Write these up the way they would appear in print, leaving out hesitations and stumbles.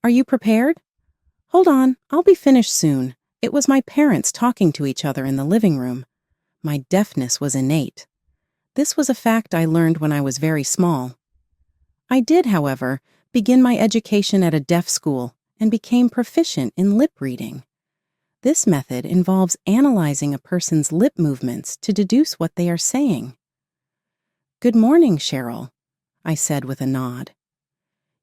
Are you prepared? Hold on, I'll be finished soon. It was my parents talking to each other in the living room. My deafness was innate. This was a fact I learned when I was very small. I did, however, begin my education at a deaf school and became proficient in lip reading. This method involves analyzing a person's lip movements to deduce what they are saying. "Good morning, Cheryl," I said with a nod.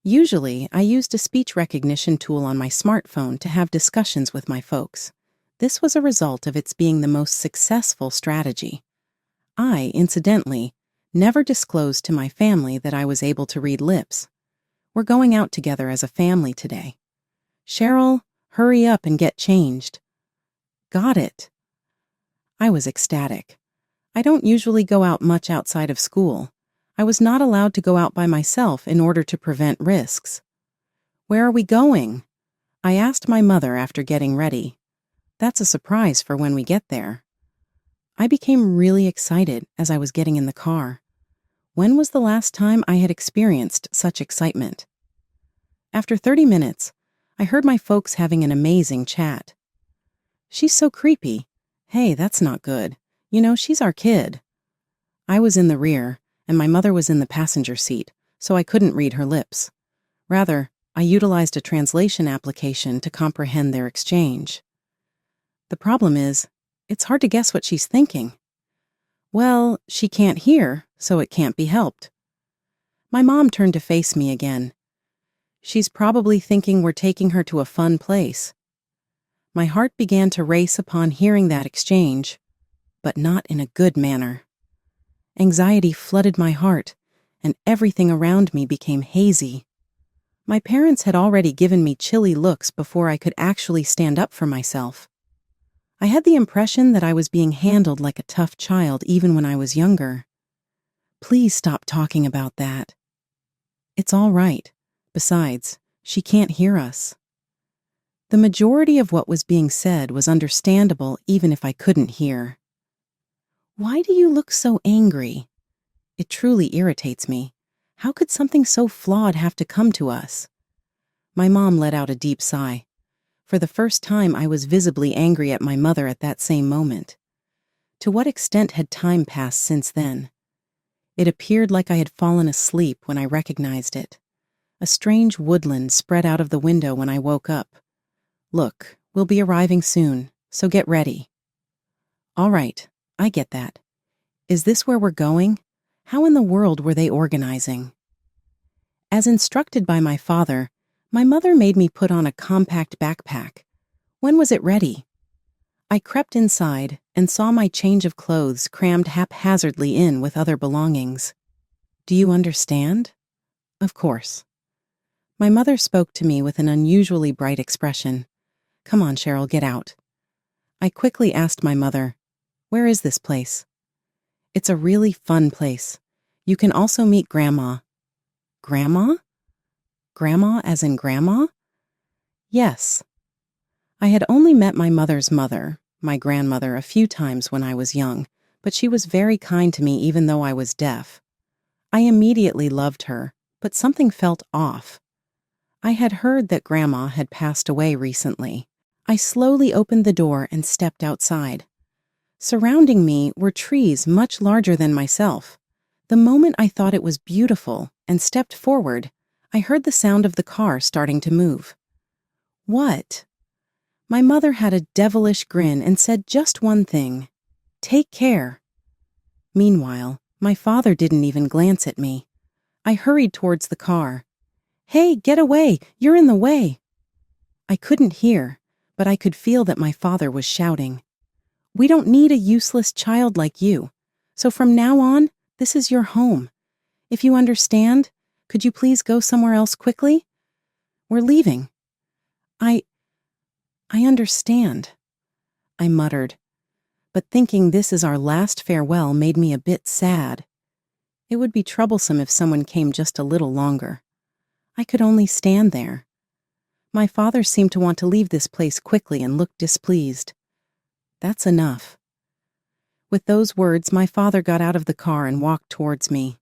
Usually, I used a speech recognition tool on my smartphone to have discussions with my folks. This was a result of its being the most successful strategy. I, incidentally, never disclosed to my family that I was able to read lips. We're going out together as a family today. Cheryl, hurry up and get changed. Got it. I was ecstatic. I don't usually go out much outside of school. I was not allowed to go out by myself in order to prevent risks. "Where are we going?" I asked my mother after getting ready. That's a surprise for when we get there. I became really excited as I was getting in the car. When was the last time I had experienced such excitement? After 30 minutes, I heard my folks having an amazing chat. "She's so creepy. Hey, that's not good. You know, she's our kid." I was in the rear, and my mother was in the passenger seat, so I couldn't read her lips. Rather, I utilized a translation application to comprehend their exchange. The problem is, it's hard to guess what she's thinking. Well, she can't hear, so it can't be helped. My mom turned to face me again. "She's probably thinking we're taking her to a fun place." My heart began to race upon hearing that exchange, but not in a good manner. Anxiety flooded my heart, and everything around me became hazy. My parents had already given me chilly looks before I could actually stand up for myself. I had the impression that I was being handled like a tough child even when I was younger. "Please stop talking about that." "It's all right. Besides, she can't hear us." The majority of what was being said was understandable even if I couldn't hear. "Why do you look so angry?" It truly irritates me. How could something so flawed have to come to us? My mom let out a deep sigh. For the first time, I was visibly angry at my mother at that same moment. To what extent had time passed since then? It appeared like I had fallen asleep when I recognized it. A strange woodland spread out of the window when I woke up. "Look, we'll be arriving soon, so get ready." "All right, I get that. Is this where we're going? How in the world were they organizing?" As instructed by my father, my mother made me put on a compact backpack. When was it ready? I crept inside and saw my change of clothes crammed haphazardly in with other belongings. "Do you understand?" "Of course." My mother spoke to me with an unusually bright expression. "Come on, Cheryl, get out." I quickly asked my mother, "Where is this place?" "It's a really fun place. You can also meet Grandma." "Grandma? Grandma as in grandma?" "Yes." I had only met my mother's mother, my grandmother, a few times when I was young, but she was very kind to me even though I was deaf. I immediately loved her, but something felt off. I had heard that Grandma had passed away recently. I slowly opened the door and stepped outside. Surrounding me were trees much larger than myself. The moment I thought it was beautiful and stepped forward, I heard the sound of the car starting to move. "What?" My mother had a devilish grin and said just one thing: "Take care." Meanwhile, my father didn't even glance at me. I hurried towards the car. "Hey, get away! You're in the way!" I couldn't hear, but I could feel that my father was shouting. "We don't need a useless child like you. So from now on, this is your home. If you understand, could you please go somewhere else quickly? We're leaving." I understand," I muttered, but thinking this is our last farewell made me a bit sad. It would be troublesome if someone came just a little longer. I could only stand there. My father seemed to want to leave this place quickly and looked displeased. That's enough. With those words, my father got out of the car and walked towards me.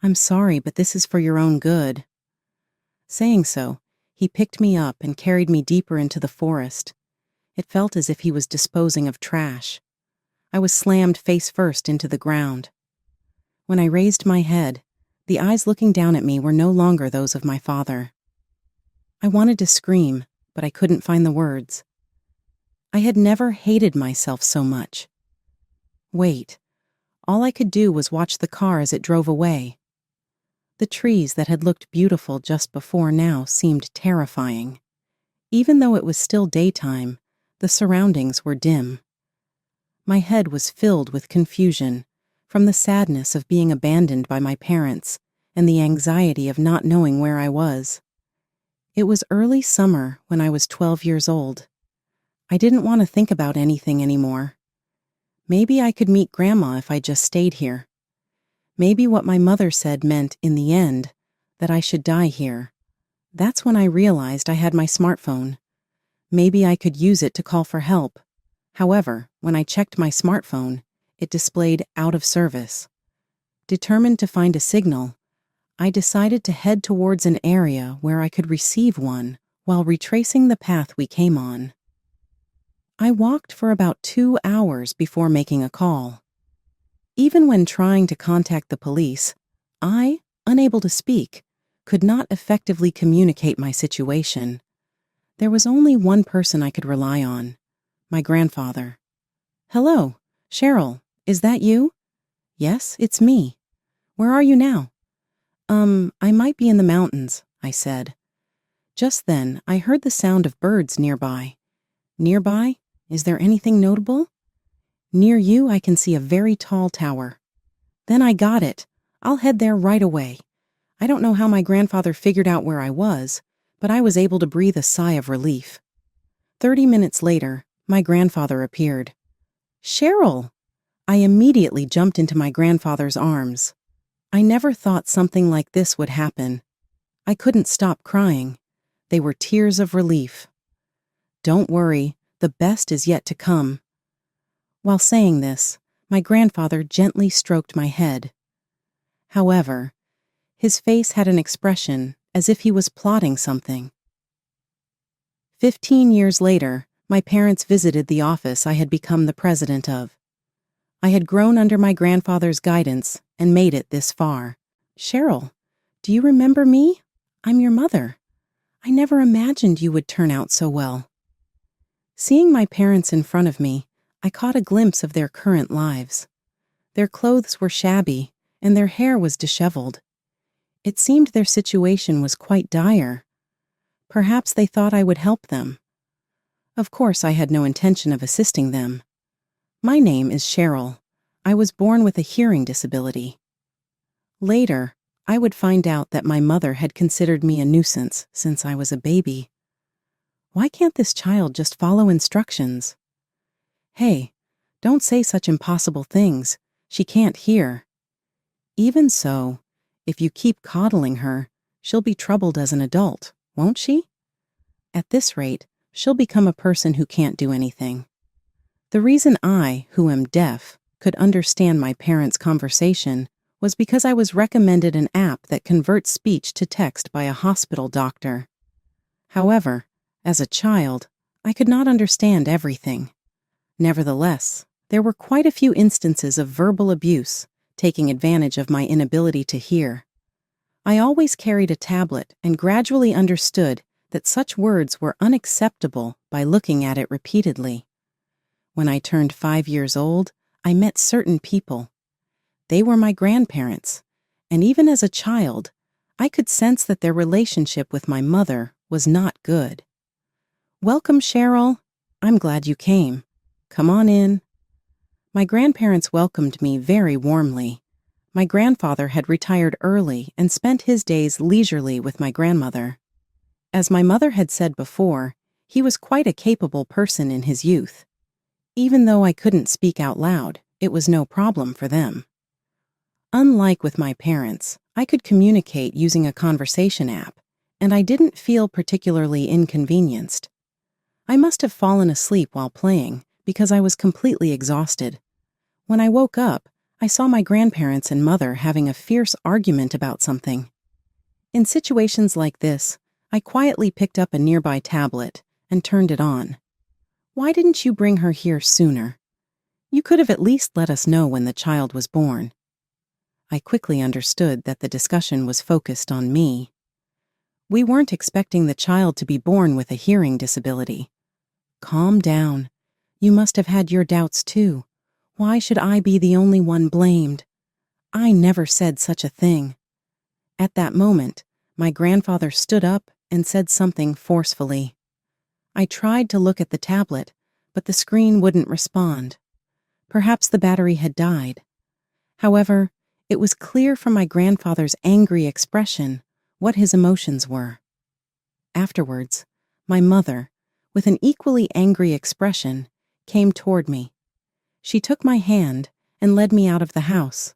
"I'm sorry, but this is for your own good." Saying so, He picked me up and carried me deeper into the forest. It felt as if he was disposing of trash. I was slammed face first into the ground. When I raised my head, the eyes looking down at me were no longer those of my father. I wanted to scream, but I couldn't find the words. I had never hated myself so much. Wait, all I could do was watch the car as it drove away. The trees that had looked beautiful just before now seemed terrifying. Even though it was still daytime, the surroundings were dim. My head was filled with confusion from the sadness of being abandoned by my parents and the anxiety of not knowing where I was. It was early summer when I was 12 years old. I didn't want to think about anything anymore. Maybe I could meet Grandma if I just stayed here. Maybe what my mother said meant, in the end, that I should die here. That's when I realized I had my smartphone. Maybe I could use it to call for help. However, when I checked my smartphone, it displayed out of service. Determined to find a signal, I decided to head towards an area where I could receive one while retracing the path we came on. I walked for about 2 hours before making a call. Even when trying to contact the police, I, unable to speak, could not effectively communicate my situation. There was only one person I could rely on, my grandfather. "Hello, Cheryl, is that you?" "Yes, it's me. Where are you now?" I might be in the mountains," I said. Just then, I heard the sound of birds nearby. "Nearby? Is there anything notable?" "Near you, I can see a very tall tower." "Then I got it. I'll head there right away." I don't know how my grandfather figured out where I was, but I was able to breathe a sigh of relief. 30 minutes later, my grandfather appeared. "Cheryl!" I immediately jumped into my grandfather's arms. I never thought something like this would happen. I couldn't stop crying. They were tears of relief. "Don't worry, the best is yet to come." While saying this, my grandfather gently stroked my head. However, his face had an expression as if he was plotting something. 15 years later, my parents visited the office I had become the president of. I had grown under my grandfather's guidance and made it this far. "Cheryl, do you remember me? I'm your mother. I never imagined you would turn out so well." Seeing my parents in front of me, I caught a glimpse of their current lives. Their clothes were shabby, and their hair was disheveled. It seemed their situation was quite dire. Perhaps they thought I would help them. Of course, I had no intention of assisting them. My name is Cheryl. I was born with a hearing disability. Later, I would find out that my mother had considered me a nuisance since I was a baby. Why can't this child just follow instructions? "Hey, don't say such impossible things. She can't hear." Even so, if you keep coddling her, she'll be troubled as an adult, won't she? At this rate, she'll become a person who can't do anything. The reason I, who am deaf, could understand my parents' conversation was because I was recommended an app that converts speech to text by a hospital doctor. However, as a child, I could not understand everything. Nevertheless, there were quite a few instances of verbal abuse, taking advantage of my inability to hear. I always carried a tablet and gradually understood that such words were unacceptable by looking at it repeatedly. When I turned 5 years old, I met certain people. They were my grandparents, and even as a child, I could sense that their relationship with my mother was not good. "Welcome, Cheryl. I'm glad you came. Come on in." My grandparents welcomed me very warmly. My grandfather had retired early and spent his days leisurely with my grandmother. As my mother had said before, he was quite a capable person in his youth. Even though I couldn't speak out loud, it was no problem for them. Unlike with my parents, I could communicate using a conversation app, and I didn't feel particularly inconvenienced. I must have fallen asleep while playing because I was completely exhausted. When I woke up, I saw my grandparents and mother having a fierce argument about something. In situations like this, I quietly picked up a nearby tablet and turned it on. Why didn't you bring her here sooner? You could have at least let us know when the child was born. I quickly understood that the discussion was focused on me. We weren't expecting the child to be born with a hearing disability. Calm down. You must have had your doubts too. Why should I be the only one blamed? I never said such a thing. At that moment, my grandfather stood up and said something forcefully. I tried to look at the tablet, but the screen wouldn't respond. Perhaps the battery had died. However, it was clear from my grandfather's angry expression what his emotions were. Afterwards, my mother, with an equally angry expression, came toward me. She took my hand and led me out of the house.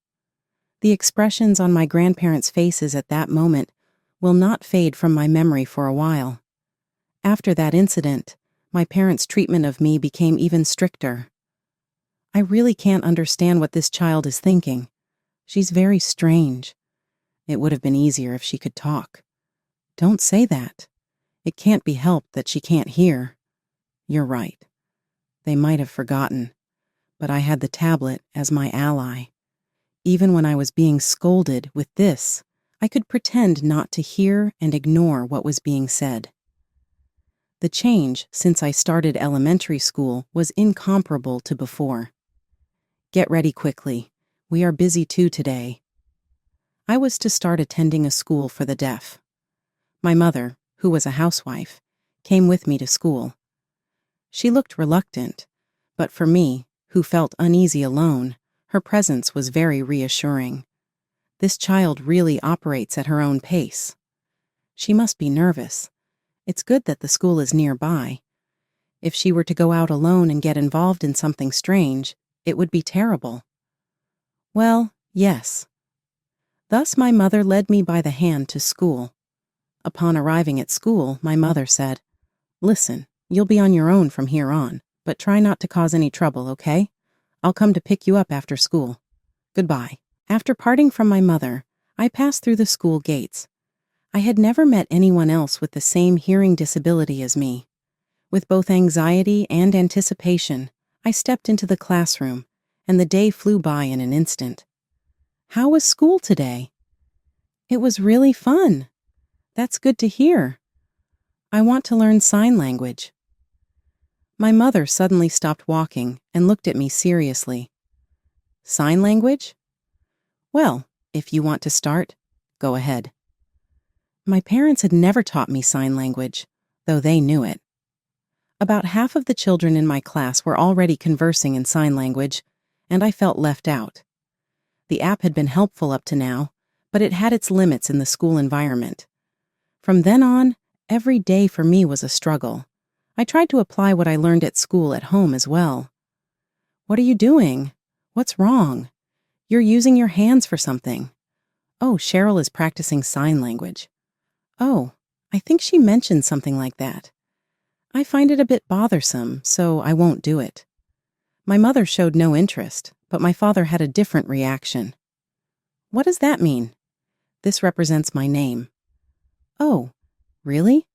The expressions on my grandparents' faces at that moment will not fade from my memory for a while. After that incident, my parents' treatment of me became even stricter. I really can't understand what this child is thinking. She's very strange. It would have been easier if she could talk. Don't say that. It can't be helped that she can't hear. You're right. They might have forgotten, but I had the tablet as my ally. Even when I was being scolded with this, I could pretend not to hear and ignore what was being said. The change since I started elementary school was incomparable to before. Get ready quickly. We are busy too today. I was to start attending a school for the deaf. My mother, who was a housewife, came with me to school. She looked reluctant, but for me, who felt uneasy alone, her presence was very reassuring. This child really operates at her own pace. She must be nervous. It's good that the school is nearby. If she were to go out alone and get involved in something strange, it would be terrible. Well, yes. Thus my mother led me by the hand to school. Upon arriving at school, my mother said, "Listen, you'll be on your own from here on, but try not to cause any trouble, okay? I'll come to pick you up after school. Goodbye." After parting from my mother, I passed through the school gates. I had never met anyone else with the same hearing disability as me. With both anxiety and anticipation, I stepped into the classroom, and the day flew by in an instant. How was school today? It was really fun. That's good to hear. I want to learn sign language. My mother suddenly stopped walking and looked at me seriously. Sign language? Well, if you want to start, go ahead. My parents had never taught me sign language, though they knew it. About half of the children in my class were already conversing in sign language, and I felt left out. The app had been helpful up to now, but it had its limits in the school environment. From then on, every day for me was a struggle. I tried to apply what I learned at school at home as well. What are you doing? What's wrong? You're using your hands for something. Oh, Cheryl is practicing sign language. Oh, I think she mentioned something like that. I find it a bit bothersome, so I won't do it. My mother showed no interest, but my father had a different reaction. What does that mean? This represents my name. Oh, really?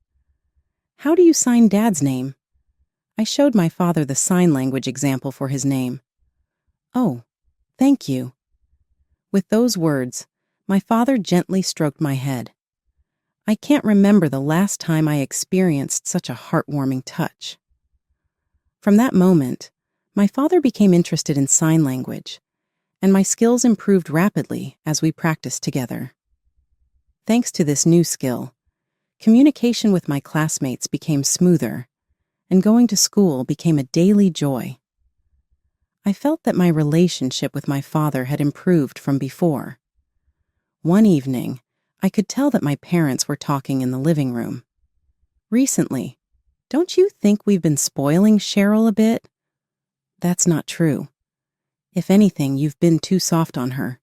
How do you sign Dad's name? I showed my father the sign language example for his name. Oh, thank you. With those words, my father gently stroked my head. I can't remember the last time I experienced such a heartwarming touch. From that moment, my father became interested in sign language, and my skills improved rapidly as we practiced together. Thanks to this new skill, communication with my classmates became smoother, and going to school became a daily joy. I felt that my relationship with my father had improved from before. One evening, I could tell that my parents were talking in the living room. Recently, don't you think we've been spoiling Cheryl a bit? That's not true. If anything, you've been too soft on her.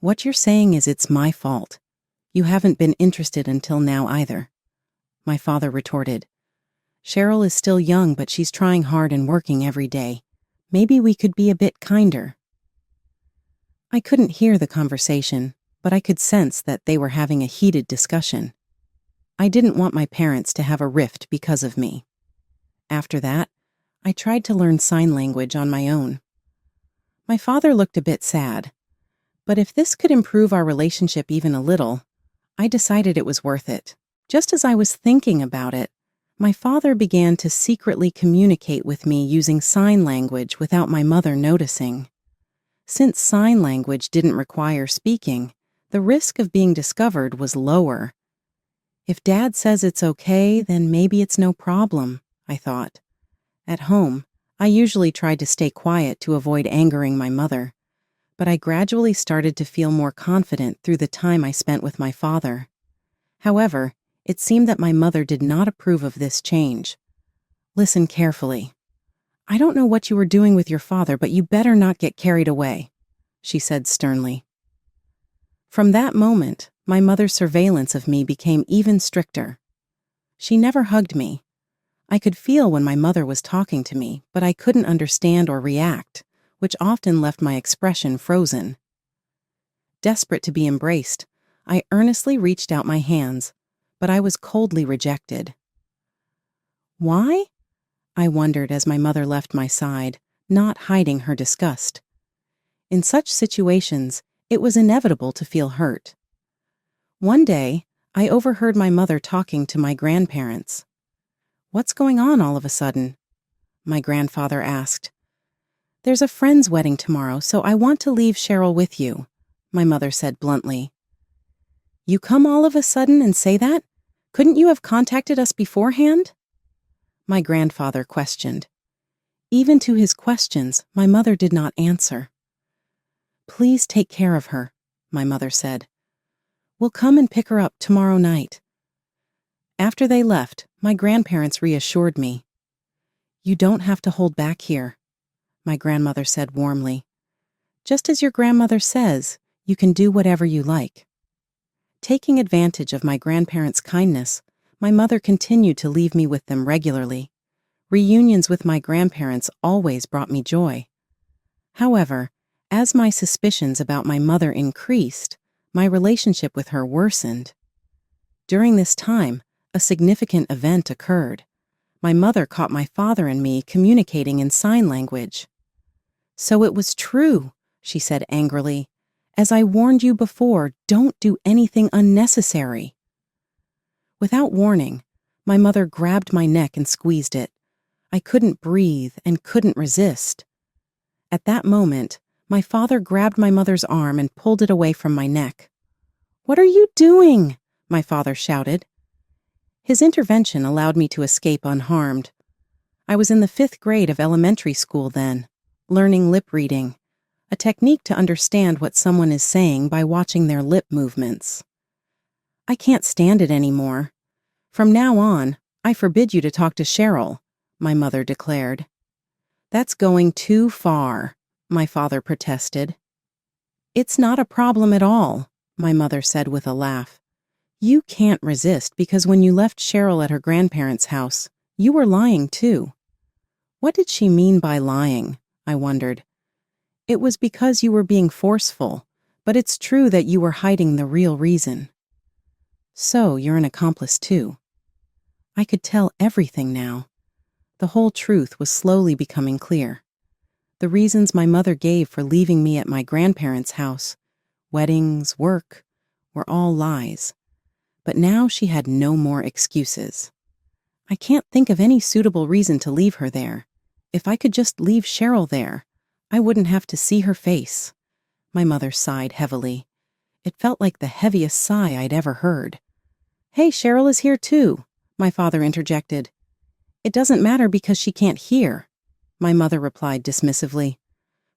What you're saying is it's my fault. You haven't been interested until now either. My father retorted. Cheryl is still young, but she's trying hard and working every day. Maybe we could be a bit kinder. I couldn't hear the conversation, but I could sense that they were having a heated discussion. I didn't want my parents to have a rift because of me. After that, I tried to learn sign language on my own. My father looked a bit sad, but if this could improve our relationship even a little, I decided it was worth it. Just as I was thinking about it, my father began to secretly communicate with me using sign language without my mother noticing. Since sign language didn't require speaking, the risk of being discovered was lower. If Dad says it's okay, then maybe it's no problem, I thought. At home, I usually tried to stay quiet to avoid angering my mother, but I gradually started to feel more confident through the time I spent with my father. However, it seemed that my mother did not approve of this change. Listen carefully. I don't know what you were doing with your father, but you better not get carried away, she said sternly. From that moment, my mother's surveillance of me became even stricter. She never hugged me. I could feel when my mother was talking to me, but I couldn't understand or react, which often left my expression frozen. Desperate to be embraced, I earnestly reached out my hands, but I was coldly rejected. Why? I wondered as my mother left my side, not hiding her disgust. In such situations, it was inevitable to feel hurt. One day, I overheard my mother talking to my grandparents. "What's going on all of a sudden?" my grandfather asked. "There's a friend's wedding tomorrow, so I want to leave Cheryl with you," my mother said bluntly. "You come all of a sudden and say that? Couldn't you have contacted us beforehand?" my grandfather questioned. Even to his questions, my mother did not answer. "Please take care of her," my mother said. "We'll come and pick her up tomorrow night." After they left, my grandparents reassured me. "You don't have to hold back here," my grandmother said warmly. "Just as your grandmother says, you can do whatever you like." Taking advantage of my grandparents' kindness, my mother continued to leave me with them regularly. Reunions with my grandparents always brought me joy. However, as my suspicions about my mother increased, my relationship with her worsened. During this time, a significant event occurred. My mother caught my father and me communicating in sign language. "So it was true," she said angrily. "As I warned you before, don't do anything unnecessary." Without warning, my mother grabbed my neck and squeezed it. I couldn't breathe and couldn't resist. At that moment, my father grabbed my mother's arm and pulled it away from my neck. "What are you doing?" my father shouted. His intervention allowed me to escape unharmed. I was in the 5th grade of elementary school then, learning lip reading, a technique to understand what someone is saying by watching their lip movements. "I can't stand it anymore. From now on, I forbid you to talk to Cheryl," my mother declared. "That's going too far," my father protested. "It's not a problem at all," my mother said with a laugh. "You can't resist because when you left Cheryl at her grandparents' house, you were lying too." What did she mean by lying? I wondered. "It was because you were being forceful, but it's true that you were hiding the real reason." "So you're an accomplice too." I could tell everything now. The whole truth was slowly becoming clear. The reasons my mother gave for leaving me at my grandparents' house, weddings, work, were all lies. But now she had no more excuses. I can't think of any suitable reason to leave her there. If I could just leave Cheryl there, I wouldn't have to see her face. My mother sighed heavily. It felt like the heaviest sigh I'd ever heard. "Hey, Cheryl is here too," my father interjected. "It doesn't matter because she can't hear," my mother replied dismissively.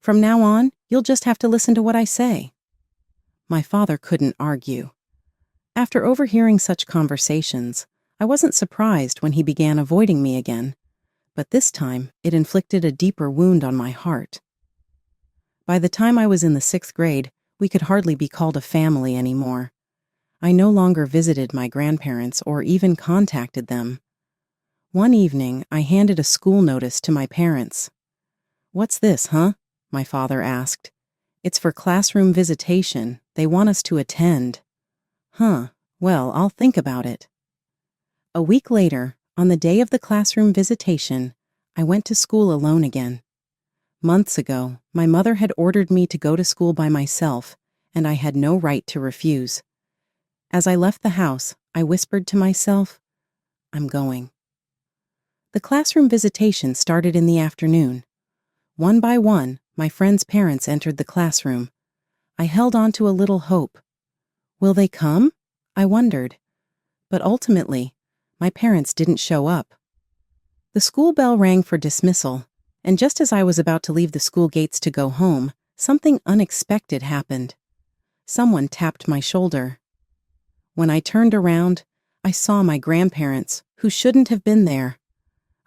"From now on, you'll just have to listen to what I say." My father couldn't argue. After overhearing such conversations, I wasn't surprised when he began avoiding me again, but this time it inflicted a deeper wound on my heart. By the time I was in the 6th grade, we could hardly be called a family anymore. I no longer visited my grandparents or even contacted them. One evening, I handed a school notice to my parents. "What's this, huh?" my father asked. "It's for classroom visitation. They want us to attend." "Huh, well, I'll think about it." A week later, on the day of the classroom visitation, I went to school alone again. Months ago, my mother had ordered me to go to school by myself, and I had no right to refuse. As I left the house, I whispered to myself, "I'm going." The classroom visitation started in the afternoon. One by one, my friends' parents entered the classroom. I held on to a little hope. Will they come? I wondered. But ultimately, my parents didn't show up. The school bell rang for dismissal, and just as I was about to leave the school gates to go home, something unexpected happened. Someone tapped my shoulder. When I turned around, I saw my grandparents, who shouldn't have been there.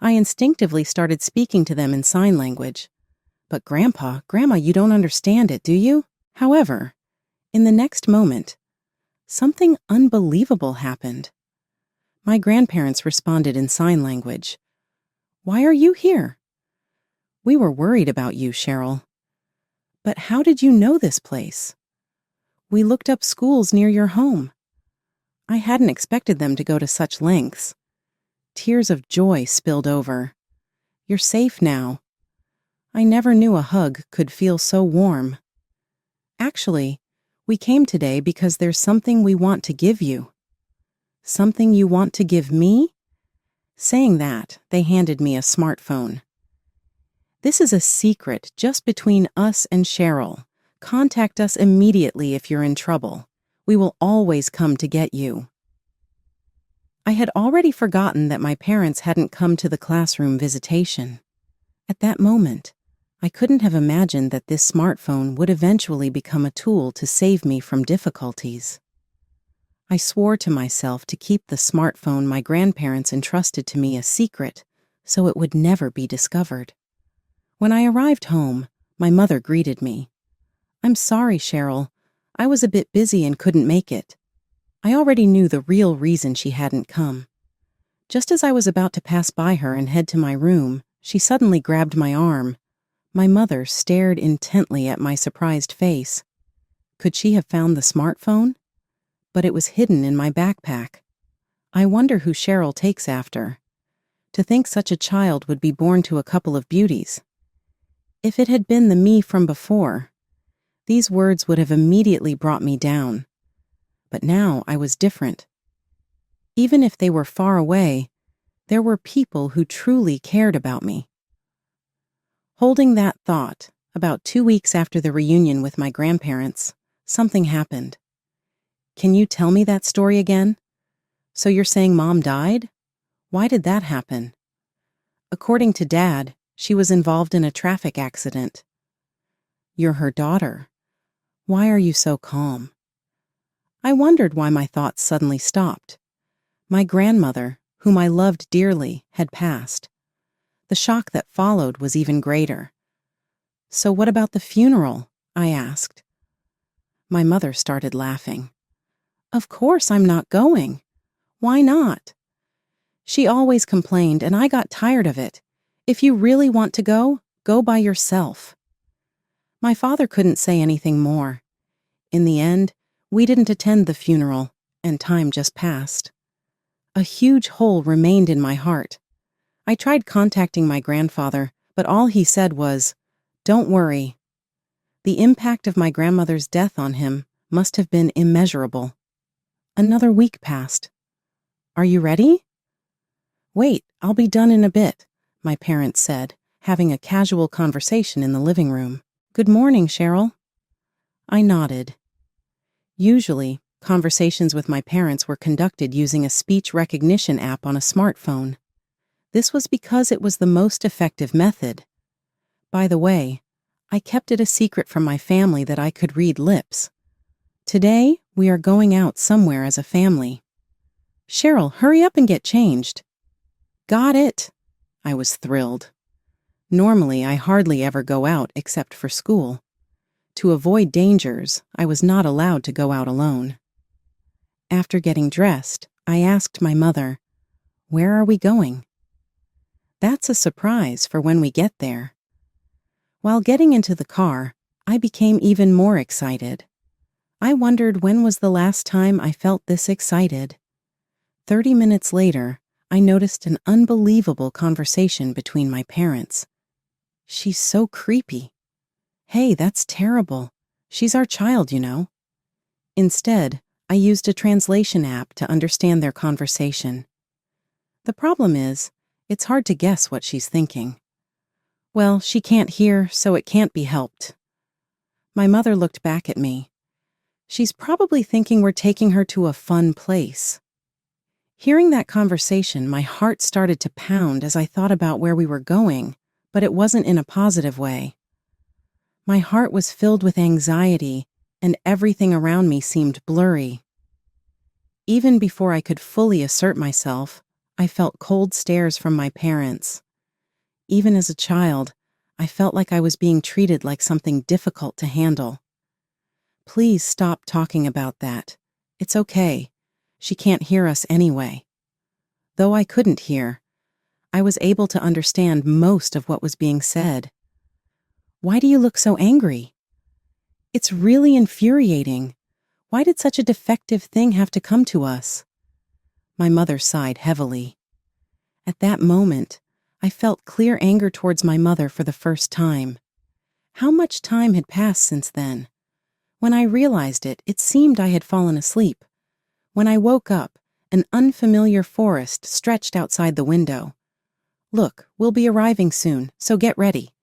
I instinctively started speaking to them in sign language. But Grandma, you don't understand it, do you? However, in the next moment, something unbelievable happened. My grandparents responded in sign language. "Why are you here?" "We were worried about you, Cheryl." "But how did you know this place?" "We looked up schools near your home." I hadn't expected them to go to such lengths. Tears of joy spilled over. "You're safe now." I never knew a hug could feel so warm. "Actually, we came today because there's something we want to give you." "Something you want to give me?" Saying that, they handed me a smartphone. "This is a secret just between us and Cheryl. Contact us immediately if you're in trouble. We will always come to get you." I had already forgotten that my parents hadn't come to the classroom visitation. At that moment, I couldn't have imagined that this smartphone would eventually become a tool to save me from difficulties. I swore to myself to keep the smartphone my grandparents entrusted to me a secret, so it would never be discovered. When I arrived home, my mother greeted me. "I'm sorry, Cheryl. I was a bit busy and couldn't make it." I already knew the real reason she hadn't come. Just as I was about to pass by her and head to my room, she suddenly grabbed my arm. My mother stared intently at my surprised face. Could she have found the smartphone? But it was hidden in my backpack. I wonder who Cheryl takes after. To think such a child would be born to a couple of beauties. If it had been the me from before, these words would have immediately brought me down. But now I was different. Even if they were far away, there were people who truly cared about me. Holding that thought, about 2 weeks after the reunion with my grandparents, something happened. "Can you tell me that story again?" "So you're saying Mom died? Why did that happen?" "According to Dad, she was involved in a traffic accident." "You're her daughter. Why are you so calm?" I wondered why my thoughts suddenly stopped. My grandmother, whom I loved dearly, had passed. The shock that followed was even greater. "So what about the funeral?" I asked. My mother started laughing. "Of course I'm not going. Why not?" "She always complained, and I got tired of it. If you really want to go, go by yourself." My father couldn't say anything more. In the end, we didn't attend the funeral, and time just passed. A huge hole remained in my heart. I tried contacting my grandfather, but all he said was, "Don't worry." The impact of my grandmother's death on him must have been immeasurable. Another week passed. "Are you ready?" "Wait, I'll be done in a bit," my parents said, having a casual conversation in the living room. "Good morning, Cheryl." I nodded. Usually, conversations with my parents were conducted using a speech recognition app on a smartphone. This was because it was the most effective method. By the way, I kept it a secret from my family that I could read lips. Today, we are going out somewhere as a family. "Cheryl, hurry up and get changed." "Got it." I was thrilled. Normally, I hardly ever go out except for school. To avoid dangers, I was not allowed to go out alone. After getting dressed, I asked my mother, "Where are we going?" "That's a surprise for when we get there." While getting into the car, I became even more excited. I wondered when was the last time I felt this excited. 30 minutes later, I noticed an unbelievable conversation between my parents. "She's so creepy." "Hey, that's terrible. She's our child, you know." Instead, I used a translation app to understand their conversation. The problem is, it's hard to guess what she's thinking. "Well, she can't hear, so it can't be helped." My mother looked back at me. "She's probably thinking we're taking her to a fun place." Hearing that conversation, my heart started to pound as I thought about where we were going, but it wasn't in a positive way. My heart was filled with anxiety, and everything around me seemed blurry. Even before I could fully assert myself, I felt cold stares from my parents. Even as a child, I felt like I was being treated like something difficult to handle. "Please stop talking about that. It's okay. She can't hear us anyway." Though I couldn't hear, I was able to understand most of what was being said. "Why do you look so angry?" "It's really infuriating. Why did such a defective thing have to come to us?" My mother sighed heavily. At that moment, I felt clear anger towards my mother for the first time. How much time had passed since then? When I realized it, it seemed I had fallen asleep. When I woke up, an unfamiliar forest stretched outside the window. "Look, we'll be arriving soon, so get ready."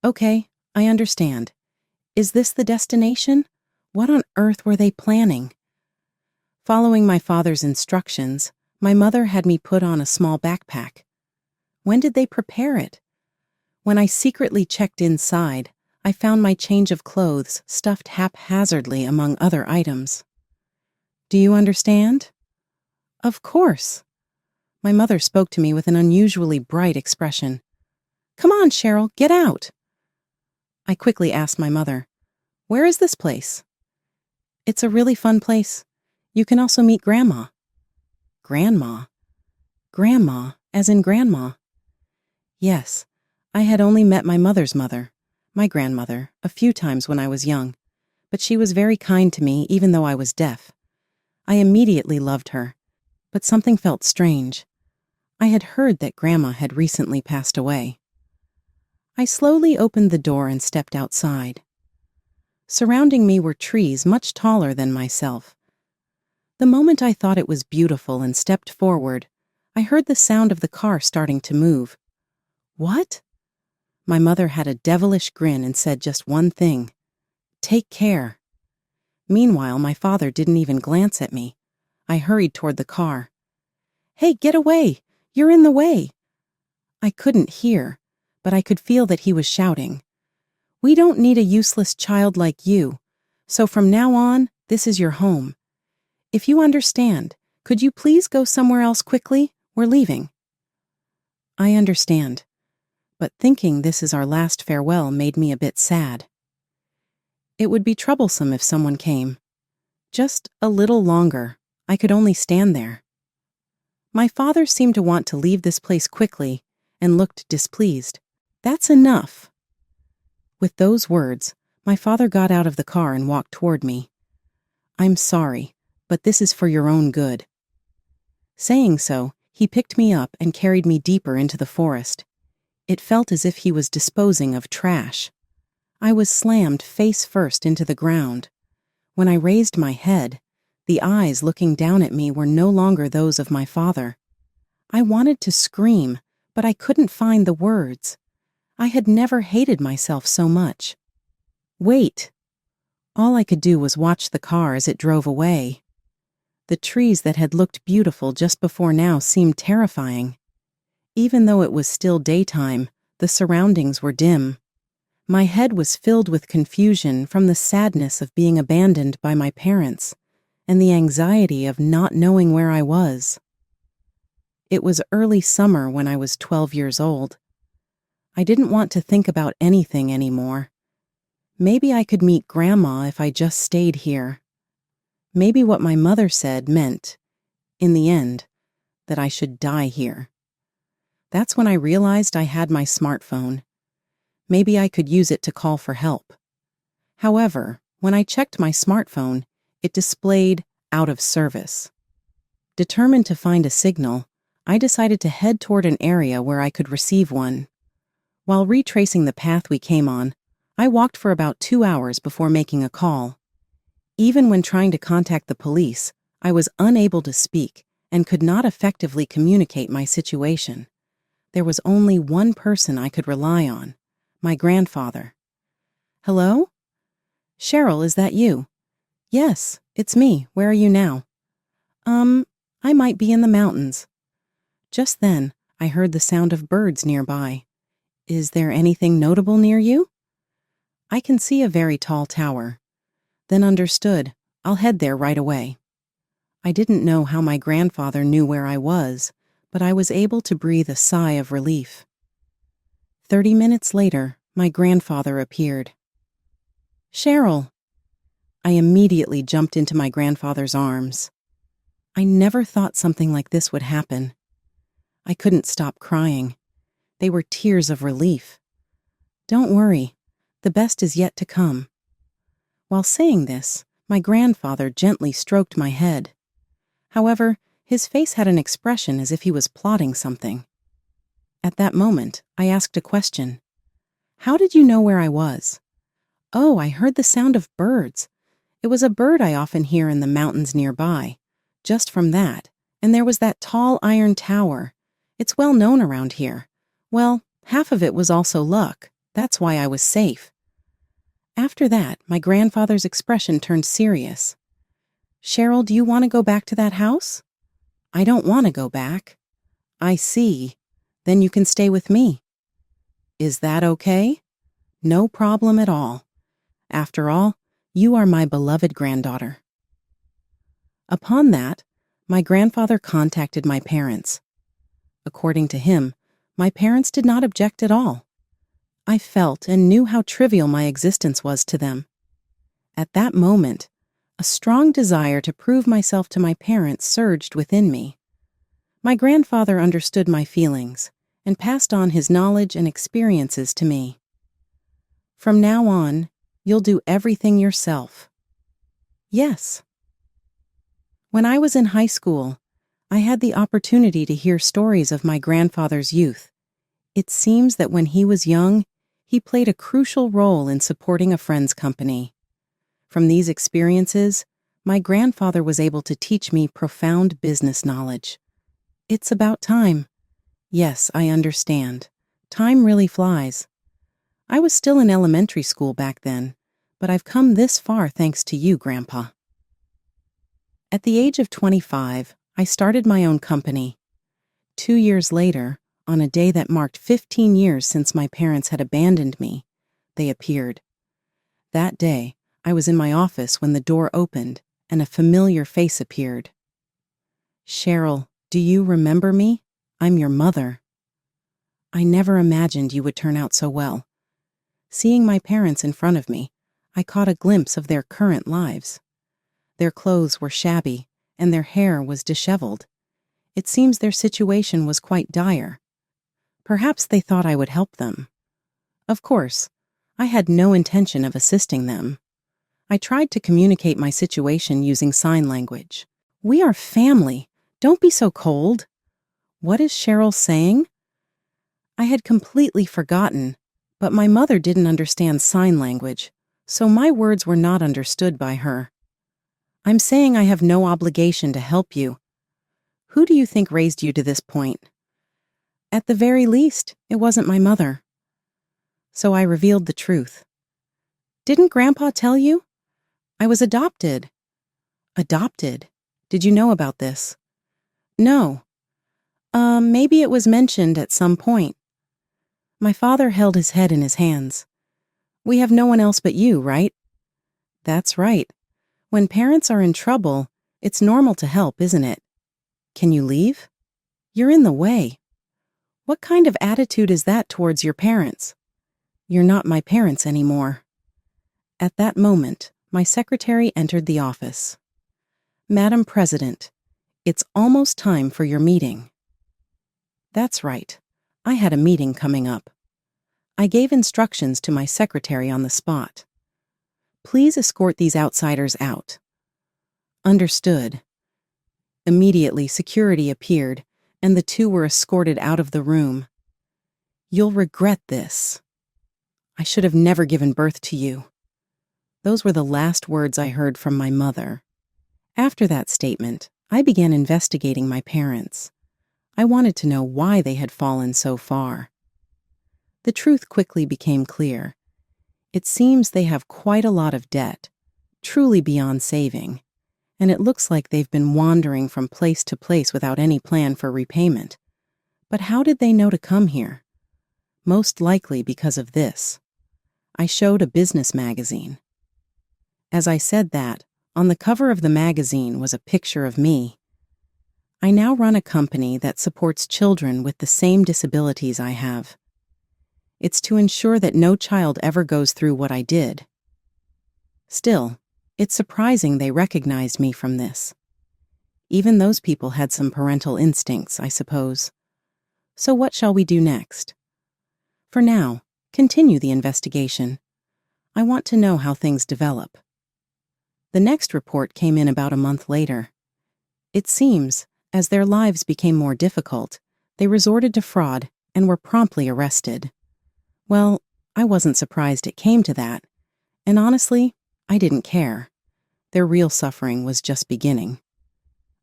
"Okay, I understand. Is this the destination? What on earth were they planning?" Following my father's instructions, my mother had me put on a small backpack. When did they prepare it? When I secretly checked inside, I found my change of clothes stuffed haphazardly among other items. "Do you understand?" "Of course." My mother spoke to me with an unusually bright expression. "Come on, Cheryl, get out." I quickly asked my mother, "Where is this place?" "It's a really fun place. You can also meet Grandma." Grandma? Grandma, as in grandma? Yes, I had only met my mother's mother, my grandmother, a few times when I was young, but she was very kind to me even though I was deaf. I immediately loved her, but something felt strange. I had heard that Grandma had recently passed away. I slowly opened the door and stepped outside. Surrounding me were trees much taller than myself. The moment I thought it was beautiful and stepped forward, I heard the sound of the car starting to move. "What?" My mother had a devilish grin and said just one thing: "Take care." Meanwhile, my father didn't even glance at me. I hurried toward the car. "Hey, get away! You're in the way!" I couldn't hear, but I could feel that he was shouting. "We don't need a useless child like you. So from now on, this is your home. If you understand, could you please go somewhere else quickly? We're leaving." I understand, but thinking this is our last farewell made me a bit sad. It would be troublesome if someone came. Just a little longer. I could only stand there. My father seemed to want to leave this place quickly and looked displeased. "That's enough." With those words, my father got out of the car and walked toward me. "I'm sorry, but this is for your own good." Saying so, he picked me up and carried me deeper into the forest. It felt as if he was disposing of trash. I was slammed face first into the ground. When I raised my head, the eyes looking down at me were no longer those of my father. I wanted to scream, but I couldn't find the words. I had never hated myself so much. "Wait!" All I could do was watch the car as it drove away. The trees that had looked beautiful just before now seemed terrifying. Even though it was still daytime, the surroundings were dim. My head was filled with confusion from the sadness of being abandoned by my parents and the anxiety of not knowing where I was. It was early summer when I was 12 years old. I didn't want to think about anything anymore. Maybe I could meet Grandma if I just stayed here. Maybe what my mother said meant, in the end, that I should die here. That's when I realized I had my smartphone. Maybe I could use it to call for help. However, when I checked my smartphone, it displayed out of service. Determined to find a signal, I decided to head toward an area where I could receive one. While retracing the path we came on, I walked for about 2 hours before making a call. Even when trying to contact the police, I was unable to speak and could not effectively communicate my situation. There was only one person I could rely on, my grandfather. "Hello? Cheryl, is that you?" "Yes, it's me. Where are you now?" I might be in the mountains." Just then, I heard the sound of birds nearby. "Is there anything notable near you?" "I can see a very tall tower." Then understood, I'll head there right away. I didn't know how my grandfather knew where I was, but I was able to breathe a sigh of relief. 30 minutes later, my grandfather appeared. "Cheryl!" I immediately jumped into my grandfather's arms. I never thought something like this would happen. I couldn't stop crying. They were tears of relief. "Don't worry, the best is yet to come." While saying this, my grandfather gently stroked my head. However, his face had an expression as if he was plotting something. At that moment, I asked a question. "How did you know where I was?" "Oh, I heard the sound of birds. It was a bird I often hear in the mountains nearby. Just from that, and there was that tall iron tower. It's well known around here. Well, half of it was also luck. That's why I was safe." After that, my grandfather's expression turned serious. "Cheryl, do you want to go back to that house?" "I don't want to go back." "I see. Then you can stay with me." "Is that okay?" "No problem at all. After all, you are my beloved granddaughter." Upon that, my grandfather contacted my parents. According to him, my parents did not object at all. I felt and knew how trivial my existence was to them. At that moment, a strong desire to prove myself to my parents surged within me. My grandfather understood my feelings and passed on his knowledge and experiences to me. "From now on, you'll do everything yourself." "Yes." When I was in high school, I had the opportunity to hear stories of my grandfather's youth. It seems that when he was young, he played a crucial role in supporting a friend's company. From these experiences, my grandfather was able to teach me profound business knowledge. It's about time. Yes, I understand. Time really flies. I was still in elementary school back then, but I've come this far thanks to you, Grandpa. At the age of 25, I started my own company. 2 years later, on a day that marked 15 years since my parents had abandoned me, they appeared. That day, I was in my office when the door opened and a familiar face appeared. "Cheryl, do you remember me? I'm your mother." I never imagined you would turn out so well. Seeing my parents in front of me, I caught a glimpse of their current lives. Their clothes were shabby, and their hair was disheveled. It seems their situation was quite dire. Perhaps they thought I would help them. Of course, I had no intention of assisting them. I tried to communicate my situation using sign language. "We are family. Don't be so cold." "What is Cheryl saying?" I had completely forgotten, but my mother didn't understand sign language, so my words were not understood by her. "I'm saying I have no obligation to help you. Who do you think raised you to this point?" "At the very least, it wasn't my mother." So I revealed the truth. "Didn't Grandpa tell you?" "I was adopted." "Adopted? Did you know about this?" "No." Maybe it was mentioned at some point." My father held his head in his hands. "We have no one else but you, right?" "That's right. When parents are in trouble, it's normal to help, isn't it? Can you leave? You're in the way." "What kind of attitude is that towards your parents?" "You're not my parents anymore." At that moment, my secretary entered the office. "Madam President, it's almost time for your meeting." That's right. I had a meeting coming up. I gave instructions to my secretary on the spot. "Please escort these outsiders out." "Understood." Immediately, security appeared, and the two were escorted out of the room. "You'll regret this. I should have never given birth to you." Those were the last words I heard from my mother. After that statement, I began investigating my parents. I wanted to know why they had fallen so far. The truth quickly became clear. It seems they have quite a lot of debt, truly beyond saving, and it looks like they've been wandering from place to place without any plan for repayment. But how did they know to come here? Most likely because of this. I showed a business magazine. As I said that, on the cover of the magazine was a picture of me. I now run a company that supports children with the same disabilities I have. It's to ensure that no child ever goes through what I did. Still, it's surprising they recognized me from this. Even those people had some parental instincts, I suppose. So what shall we do next? For now, continue the investigation. I want to know how things develop. The next report came in about a month later. It seems, as their lives became more difficult, they resorted to fraud and were promptly arrested. Well, I wasn't surprised it came to that, and honestly, I didn't care. Their real suffering was just beginning.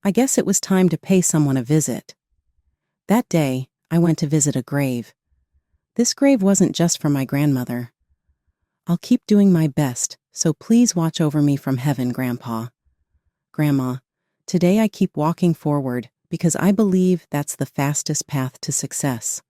I guess it was time to pay someone a visit. That day, I went to visit a grave. This grave wasn't just for my grandmother. "I'll keep doing my best, so please watch over me from heaven, Grandpa." "Grandma, today I keep walking forward because I believe that's the fastest path to success."